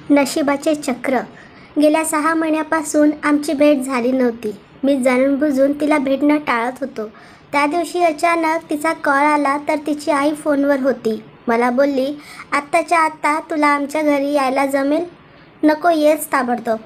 नशिबाचे चक्र. गेल्या 6 महिन्यापासून आमची भेट झाली नव्हती. मी जाणूनबुजून तिला भेटणं टाळत होतो. त्या दिवशी अचानक तिचा कॉल आला तर तिची आई फोनवर होती. मला बोलली, आत्ताच्या आत्ता तुला आमच्या घरी यायला जमेल? नको, येच ताबडतोब.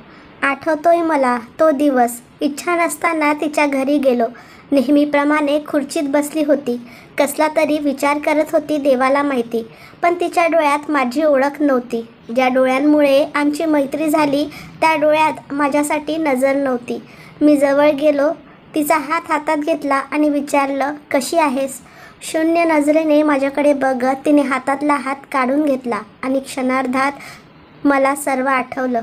आठवतोय मला तो दिवस. इच्छा नसताना तिच्या घरी गेलो. नेहमीप्रमाणे खुर्चीत बसली होती. कसला तरी विचार करत होती, देवाला माहिती. पण तिच्या डोळ्यात माझी ओळख नव्हती. ज्या डोळ्यांमुळे आमची मैत्री झाली त्या डोळ्यात माझ्यासाठी नजर नव्हती. मी जवळ गेलो, तिचा हात हातात घेतला आणि विचारलं, कशी आहेस? शून्य नजरेने माझ्याकडे बघत तिने हातातला हात काढून घेतला आणि क्षणार्धात मला सर्व आठवलं.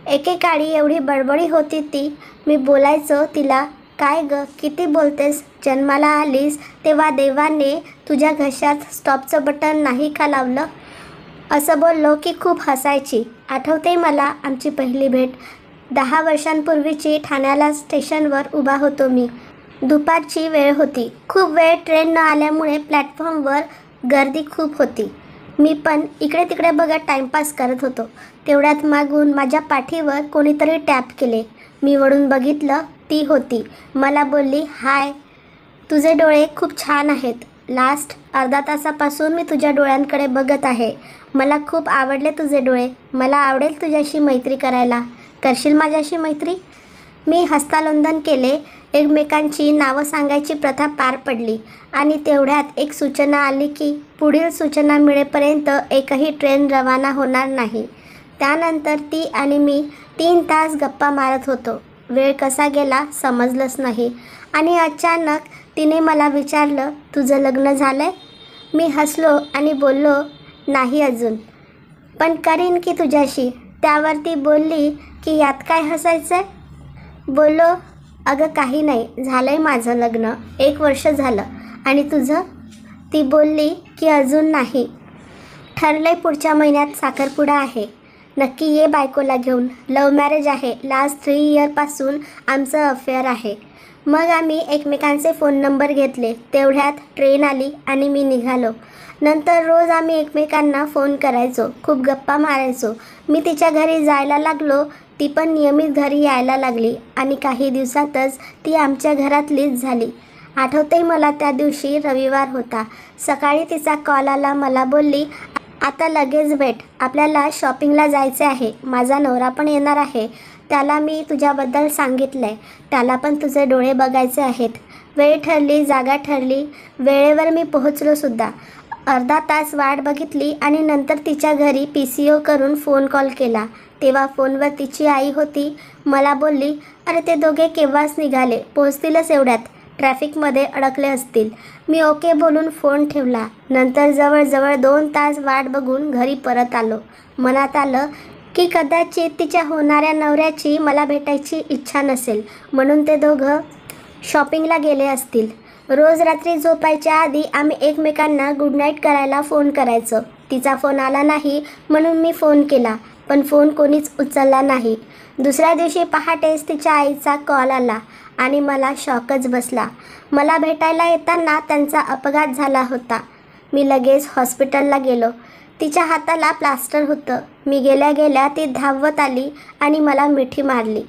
एकेकाळी एवढी बडबडी होती ती. मी बोलायचो तिला, काय ग, किती बोलतेस? जन्माला आलीस तेव्हा देवाने तुझ्या घशात स्टॉपचं बटन नाही का लावलं? असं बोललो की खूप हसायची. आठवते मला आमची पहिली भेट. 10 वर्षांपूर्वीची. ठाण्याला स्टेशनवर उभा होतो मी. दुपारची वेळ होती. खूप वेळ ट्रेन न आल्यामुळे प्लॅटफॉर्मवर गर्दी खूप होती. मी पण इकडे तिकडे बघत टाईमपास करत होतो. तेवढ्यात मागून माझ्या पाठीवर कोणीतरी टॅप केले. मी वळून बघितलं, ती होती. मला बोलली, हाय, तुझे डोळे खूप छान आहेत. लास्ट अर्धा तासापासून मी तुझ्या डोळ्यांकडे बघत आहे. मला खूप आवडले तुझे डोळे. मला आवडेल तुझ्याशी मैत्री करायला. करशील माझ्याशी मैत्री? मी हस्तांदोलन केले. एकमेकांची नावं सांगायची प्रथा पार पडली आणि तेवढ्यात एक सूचना आली की पुढील सूचना मिळेपर्यंत एकही ट्रेन रवाना होणार नाही. त्यानंतर ती आणि मी 3 तास गप्पा मारत होतो. वेळ कसा गेला समजलंच नाही. आणि अचानक तिने मला विचारलं, तुझं लग्न झालंय? मी हसलो आणि बोललो, नाही अजून, पण करीन की तुझ्याशी. त्यावर ती बोलली की यात काय हसायचंय? बोललो, अगं काही नाही, झालंय माझं लग्न. 1 वर्ष झालं. आणि तुझं? ती बोलली की अजून नाही. ठरलंय पुढच्या महिन्यात साखरपुडा आहे. नक्की ये बायकोला घेऊन. लव्ह मॅरेज आहे. लास्ट 3 इयरपासून आमचं अफेअर आहे. मग आम्ही एकमेकांचे फोन नंबर घेतले. तेवढ्यात ट्रेन आली आणि मी निघालो. नंतर रोज आम्ही एकमेकांना फोन करायचो. खूप गप्पा मारायचो. मी तिच्या घरी जायला लागलो. ती पण नियमित घरी यायला लागली आणि काही दिवसातच ती आमच्या घरातलीच झाली. आठवतंय मला त्या दिवशी रविवार होता. सकाळी तिचा कॉल आला. मला बोलली, आता लगेच भेट. आपल्याला शॉपिंगला जायचे आहे. माझा नवरा पण येणार आहे. त्याला मी तुझ्याबद्दल सांगितलंय. त्याला पण तुझे डोळे बघायचे आहेत. वेळ ठरली, जागा ठरली. वेळेवर मी पोहोचलो सुद्धा. अर्धा तास वाट बघितली आणि नंतर तिच्या घरी PCO करून फोन कॉल केला. तेव्हा फोनवर तिची आई होती. मला बोलली, अरे ते दोघे केव्हाच निघाले, पोहोचतीलच एवढ्यात, ट्रॅफिकमध्ये अडकले असतील. मी ओके बोलून फोन ठेवला. नंतर जवळजवळ 2 तास वाट बघून घरी परत आलो. मनात आलं की कदाचित तिच्या होणाऱ्या नवऱ्याची मला भेटायची इच्छा नसेल म्हणून ते दोघं शॉपिंगला गेले असतील. रोज रात्री झोपायच्या आधी आम्ही एकमेकांना गुड नाईट करायला फोन करायचो. तिचा फोन आला नाही म्हणून मी फोन केला, पण फोन कोणीच उचलला नाही. दुसऱ्या दिवशी पहाटेच तिच्या आईचा कॉल आला आणि मला शॉकच बसला. मला भेटायला येताना त्यांचा अपघात झाला होता. मी लगेच हॉस्पिटलला गेलो. तिच्या हाताला प्लास्टर होतं. मी गेल्या गेल्या ती धावत आली आणि मला मिठी मारली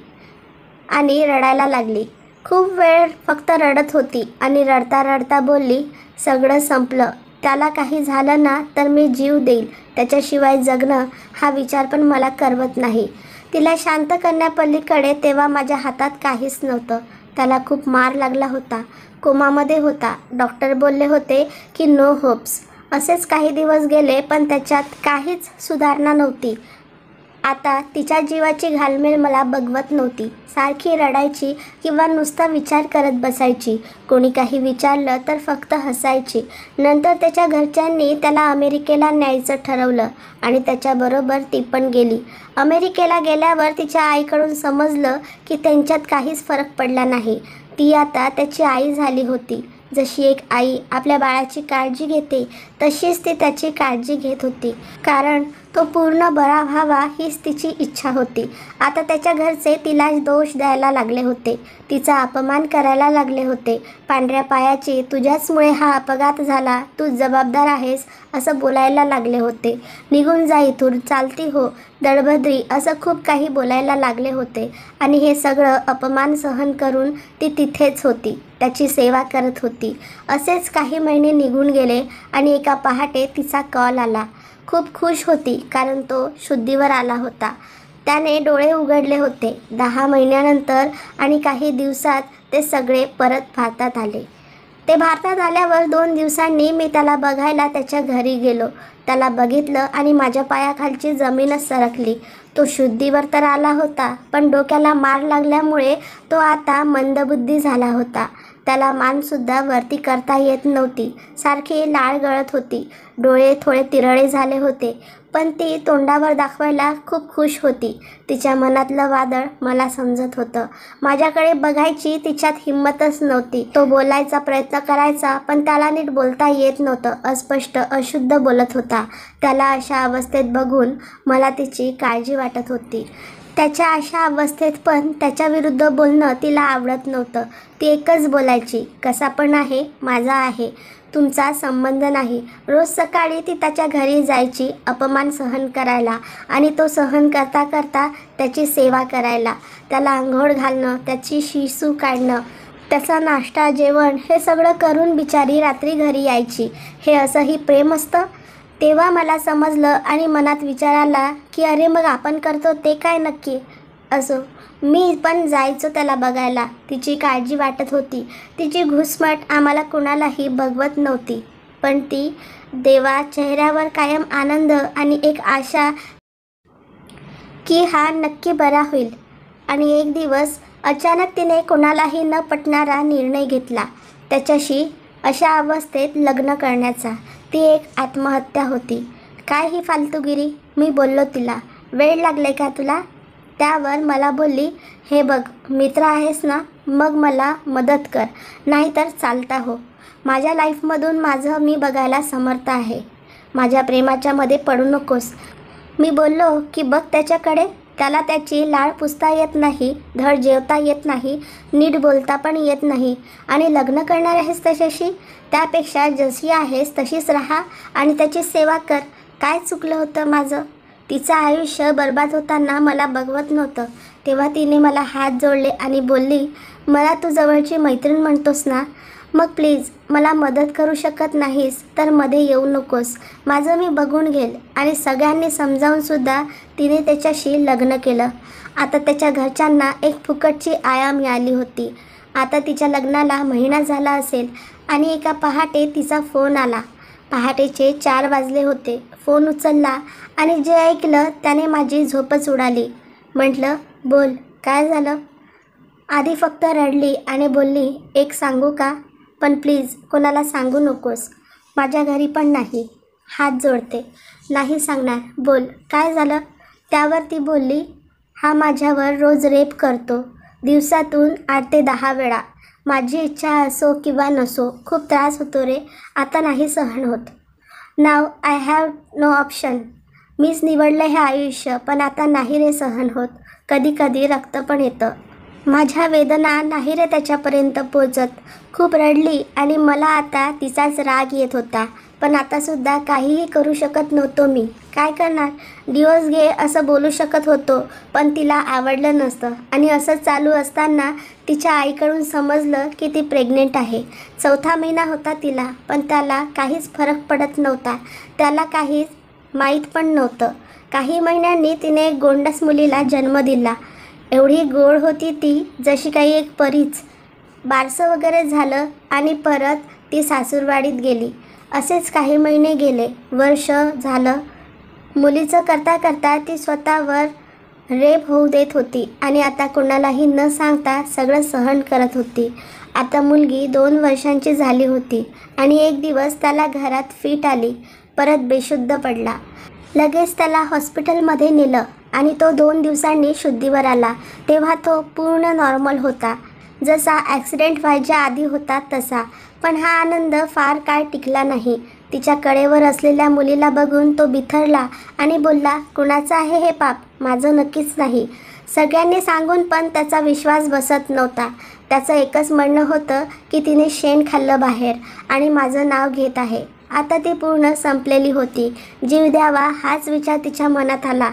आणि रडायला लागली. खूप वेळ फक्त रडत होती आणि रडता रडता बोलली, सगळं संपलं. त्याला काही झालं ना तर मी जीव देईल. त्याच्याशिवाय जगणं हा विचार पण मला करवत नाही. तिला शांत करण्यापलीकडे तेव्हा माझ्या हातात काहीच नव्हतं. त्याला खूप मार लागला होता. कोमामध्ये होता. डॉक्टर बोलले होते की नो होप्स. असेच काही दिवस गेले पण त्याच्यात काहीच सुधारणा नव्हती. आता तिच्या जीवाची घालमेल मला बघवत नव्हती. सारखी रडायची किंवा नुसता विचार करत बसायची. कोणी काही विचारलं तर फक्त हसायची. नंतर त्याच्या घरच्यांनी त्याला अमेरिकेला न्यायचं ठरवलं आणि त्याच्याबरोबर ती पण गेली. अमेरिकेला गेल्यावर तिच्या आईकडून समजलं की त्यांच्यात काहीच फरक पडला नाही. ती आता त्याची आई झाली होती. जशी एक आई आपल्या बाळाची काळजी घेते तशीच ती त्याची काळजी घेत होती. कारण तो पूर्ण बरा व्हावा हीच तिची इच्छा होती. आता त्याच्या घरचे तिला दोष द्यायला लागले होते, तिचा अपमान करायला लागले होते. पांढऱ्या पायाची, तुझ्याचमुळे हा अपघात झाला, तू जबाबदार आहेस असं बोलायला लागले होते. निघून जा इथून, चालती हो, दळभद्री असं खूप काही बोलायला लागले होते. आणि हे सगळं अपमान सहन करून ती तिथेच होती, त्याची सेवा करत होती. असेच काही महिने निघून गेले आणि एका पहाटे तिचा कॉल आला. खूप खुश होती कारण तो शुद्धीवर आला होता. त्याने डोळे उघडले होते 10 महिन्यानंतर आणि काही दिवसात ते सगळे परत भारतात आले. ते भारतात आल्यावर 2 दिवसांनी मी त्याला बघायला त्याच्या घरी गेलो. त्याला बघितलं आणि माझ्या पायाखालची जमीनच सरकली. तो शुद्धीवर तर आला होता, पण डोक्याला मार लागल्यामुळे तो आता मंदबुद्धी झाला होता. त्याला मानसुद्धा वरती करता येत नव्हती. सारखी लाळ गळत होती. डोळे थोडे तिरळे झाले होते, पण ती तोंडावर दाखवायला खूप खुश होती. तिच्या मनातलं वादळ मला समजत होतं. माझ्याकडे बघायची तिच्यात हिंमतच नव्हती. तो बोलायचा प्रयत्न करायचा, पण त्याला नीट बोलता येत नव्हतं. अस्पष्ट, अशुद्ध बोलत होता. त्याला अशा अवस्थेत बघून मला तिची काळजी वाटत होती. त्याच्या अशा अवस्थेत पण त्याच्याविरुद्ध बोलणं तिला आवडत नव्हतं. ती एकच बोलायची, कसा पण आहे, माझा आहे, तुमचा संबंध नाही. रोज सकाळी ती त्याच्या घरी जायची अपमान सहन करायला आणि तो सहन करता करता त्याची सेवा करायला. त्याला अंघोळ घालणं, त्याची शिसू काढणं, त्याचा नाश्ता, जेवण हे सगळं करून बिचारी रात्री घरी यायची. हे असंही प्रेम असतं? तेव्हा मला समजलं आणि मनात विचार आला की अरे मग आपण करतो ते काय नक्की? असो, मी पण जायचो त्याला बघायला. तिची काळजी वाटत होती. तिची घुसमट आम्हाला कुणालाही बघवत नव्हती, पण ती देवा चेहऱ्यावर कायम आनंद आणि एक आशा की हा नक्की बरा होईल. आणि एक दिवस अचानक तिने कोणालाही न पटणारा निर्णय घेतला, त्याच्याशी अशा अवस्थेत लग्न करण्याचा. ती एक आत्महत्या होती. काय ही फालतूगिरी? मी बोललो तिला, वेळ लागले का तुला? त्यावर मला बोलली, हे बघ, मित्र आहेस ना, मग मला मदत कर, नाहीतर चालता हो. माझ्या लाईफमधून माझं मी बघायला समर्थ आहे. माझ्या प्रेमाच्या मध्ये पडू नकोस. मी बोललो की बघ त्याच्याकडे, त्याला त्याची लाळ पुसता येत नाही, धड जेवता येत नाही, नीट बोलता पण येत नाही, आणि लग्न करणार आहेस तशाशी? त्यापेक्षा जशी आहेस तशीच राहा आणि त्याची सेवा कर. काय चुकलं होतं माझं? तिचं आयुष्य बर्बाद होताना मला बघवत नव्हतं. तेव्हा तिने मला हात जोडले आणि बोलली, मला तू जवळची मैत्रीण म्हणतोस ना, मग प्लीज मला मदत करू शकत नाहीस तर मध्ये येऊ नकोस. माझं मी बघून घेईल. आणि सगळ्यांनी समजावूनसुद्धा तिने त्याच्याशी लग्न केलं. आता त्याच्या घरच्यांना एक फुकटची आया मिळाली होती. आता तिच्या लग्नाला महिना झाला असेल आणि एका पहाटे तिचा फोन आला. पहाटेचे 4 वाजले होते. फोन उचलला आणि जे ऐकलं त्याने माझी झोपच उडाली. म्हटलं, बोल, काय झालं? आधी फक्त रडली आणि बोलली, एक सांगू का? पण प्लीज कोणाला सांगू नकोस. माझ्या घरी पण नाही. हात जोडते, नाही सांगणार. बोल, काय झालं? त्यावर ती बोलली, हा माझ्यावर रोज रेप करतो, दिवसातून 8 ते 10 वेळा. माझी इच्छा असो किंवा नसो, खूप त्रास होतो रे. आता नाही सहन होत. नाव आय हॅव नो ऑप्शन. मीच निवडलं हे आयुष्य, पण आता नाही रे सहन होत. कधी कधी रक्त पण येतं. माझ्या वेदना नाही रे त्याच्यापर्यंत पोचत. खूप रडली आणि मला आता तिचाच राग येत होता. पण आतासुद्धा काहीही करू शकत नव्हतो मी. काय करणार? डिवोर्स घे असं बोलू शकत होतो, पण तिला आवडलं नसतं. आणि असं चालू असताना तिच्या आईकडून समजलं की ती प्रेग्नेंट आहे. 4था महिना होता तिला, पण त्याला काहीच फरक पडत नव्हता. त्याला काहीच माहीत पण नव्हतं. काही महिन्यांनी तिने एक गोंडस मुलीला जन्म दिला. एवढी गोड होती ती, जशी काही एक परीच. बारसं वगैरे झालं आणि परत ती सासूरवाडीत गेली. असेच काही महिने गेले, वर्ष झालं. मुलीचं करता करता ती स्वतःवर रेप होऊ देत होती आणि आता कोणालाही न सांगता सगळं सहन करत होती. आता मुलगी 2 वर्षांची झाली होती आणि एक दिवस त्याला घरात फिट आली. परत बेशुद्ध पडला. लगेच त्याला हॉस्पिटलमध्ये नेलं आणि तो 2 दिवसांनी शुद्धीवर आला. तेव्हा तो पूर्ण नॉर्मल होता, जसा ॲक्सिडेंट व्हायच्या आधी होता तसा. पण हा आनंद फार काळ टिकला नाही. तिच्या कडेवर असलेल्या मुलीला बघून तो बिथरला आणि बोलला, कुणाचं आहे हे पाप? माझं नक्कीच नाही. सगळ्यांनी सांगून पण त्याचा विश्वास बसत नव्हता. त्याचं एकच म्हणणं होतं की तिने शेण खाल्लं बाहेर आणि माझं नाव घेत आहे. आता ती पूर्ण संपलेली होती. जीव द्यावा हाच विचार तिच्या मनात आला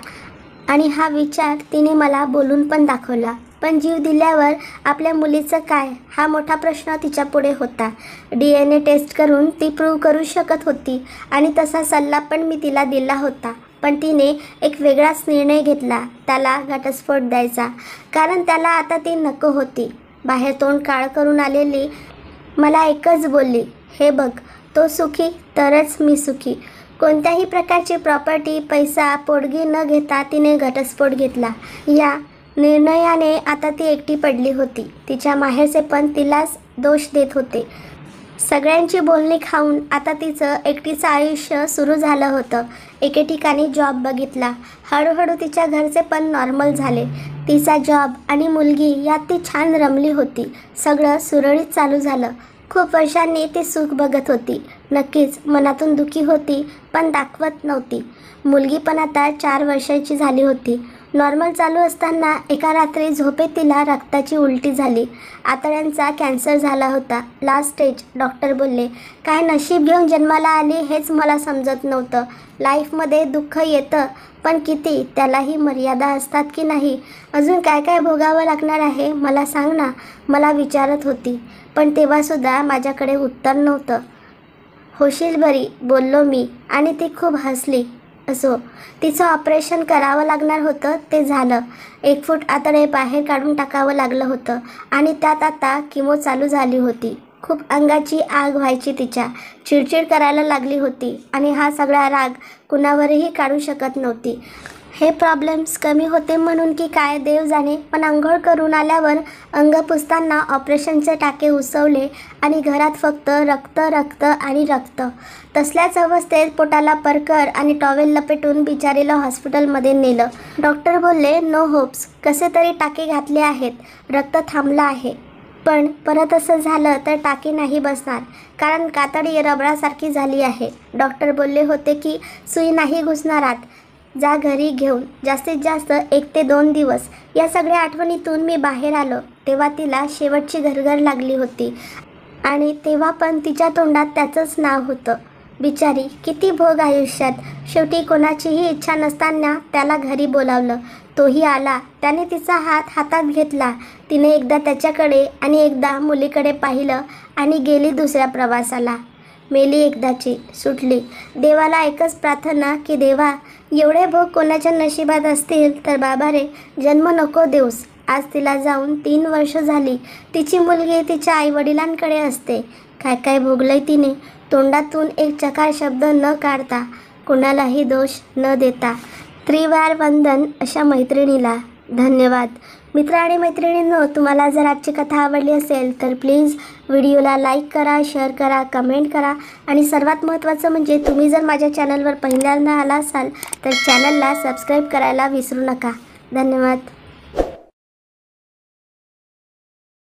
आणि हा विचार तिने मला बोलून पण दाखवला. पण जीव दिल्यावर आपल्या मुलीचं काय, हा मोठा प्रश्न तिच्यापुढे होता. DNA टेस्ट करून ती प्रूव्ह करू शकत होती आणि तसा सल्ला पण मी तिला दिला होता. पण तिने एक वेगळाच निर्णय घेतला, त्याला घटस्फोट द्यायचा. कारण त्याला आता ती नको होती. बाहेर तोंड काळ करून आलेली मला एकच बोलली, हे बघ, तो सुखी तरच मी सुखी. कोणत्याही प्रकारची प्रॉपर्टी, पैसा, पोटगी न घेता तिने घटस्फोट घेतला. या निर्णयाने आता ती एकटी पडली होती. तिच्या माहेरचे पण तिलाच दोष देत होते. सगळ्यांची बोलणी खाऊन आता तिचं एकटीचं आयुष्य सुरू झालं होतं. एके ठिकाणी जॉब बघितला. हळूहळू तिच्या घरचे पण नॉर्मल झाले. तिचा जॉब आणि मुलगी यात ती छान रमली होती. सगळं सुरळीत चालू झालं. खूप वर्षांनी ती सुख बघत होती. नक्कीच मनातून दुखी होती पण दाखवत नव्हती. मुलगी पण आता 4 वर्षाची झाली होती. नॉर्मल चालू असताना एका रात्री झोपेत तिला रक्ताची उलटी झाली. आतड्यांचा कॅन्सर झाला होता. Last stage. डॉक्टर बोलले, काय नशीब घेऊन जन्माला आली हेच मला समजत नव्हतं. लाईफमध्ये दुःख येतं पण किती, त्यालाही मर्यादा असतात की नाही? अजून काय काय भोगावं लागणार आहे मला सांग ना, मला विचारत होती. पण तेव्हासुद्धा माझ्याकडे उत्तर नव्हतं. होशील बरी, बोललो मी आणि ती खूप हसली. असो, तिचं ऑपरेशन करावं लागणार होतं, ते झालं. 1 फूट आतडे बाहेर काढून टाकावं लागलं होतं आणि त्यात आता किमो चालू झाली होती. खूप अंगाची आग व्हायची तिच्या. चिडचिड करायला लागली होती आणि हा सगळा राग कुणावरही काढू शकत नव्हती. हे प्रॉब्लेम्स कमी होते म्हणून की काय देव जाणे. पण अंघोळ करून आल्यावर अंग पुसताना ऑपरेशनचे टाके उसवले आणि घरात फक्त रक्त रक्त आणि रक्त. तसल्याच अवस्थेत पोटाला परकर आणि टॉवेल लपेटून बिचारीला हॉस्पिटलमध्ये नेलं. डॉक्टर बोलले, नो होप्स. कसे तरी टाके घातले आहेत, रक्त थांबलं आहे. पण परत असं झालं तर टाके नाही बसणार, कारण कातडी रबरासारखी झाली आहे. डॉक्टर बोलले होते की सुई नाही घुसणार आत, जा घरी घेऊन. जास्तीत जास्त 1 ते 2 दिवस. या सगळ्या आठवणीतून मी बाहेर आलो तेव्हा तिला शेवटची घरघर लागली होती आणि तेव्हा पण तिच्या तोंडात त्याचंच नाव होतं. बिचारी, किती भोग आयुष्यात. शेवटी कोणाचीही इच्छा नसताना त्याला घरी बोलावलं. तोही आला. त्याने तिचा हात हातात घेतला. तिने एकदा त्याच्याकडे आणि एकदा मुलीकडे पाहिलं आणि गेली दुसऱ्या प्रवासाला. मेली एकदाची, सुटली. देवाला एकच प्रार्थना की देवा, एवढे भोग कोणाच्या नशिबात असतील तर बाबा रे, जन्म नको देऊस. आज तिला जाऊन 3 वर्ष झाली. तिची मुलगी तिच्या आईवडिलांकडे असते. काय काय भोगलंय तिने. तोंडातून एक चकार शब्द न काढता, कोणालाही दोष न देता. त्रिवार वंदन अशा मैत्रिणीला. धन्यवाद. मित्र आणि मैत्रिणींनो, तुम्हाला जर आजची कथा आवडली असेल तर प्लीज व्हिडिओला लाईक करा, शेअर करा, कमेंट करा आणि सर्वात महत्त्वाचं म्हणजे तुम्ही जर माझ्या चॅनलवर पहिल्यांदा आला असाल तर चॅनलला सबस्क्राईब करायला विसरू नका. धन्यवाद.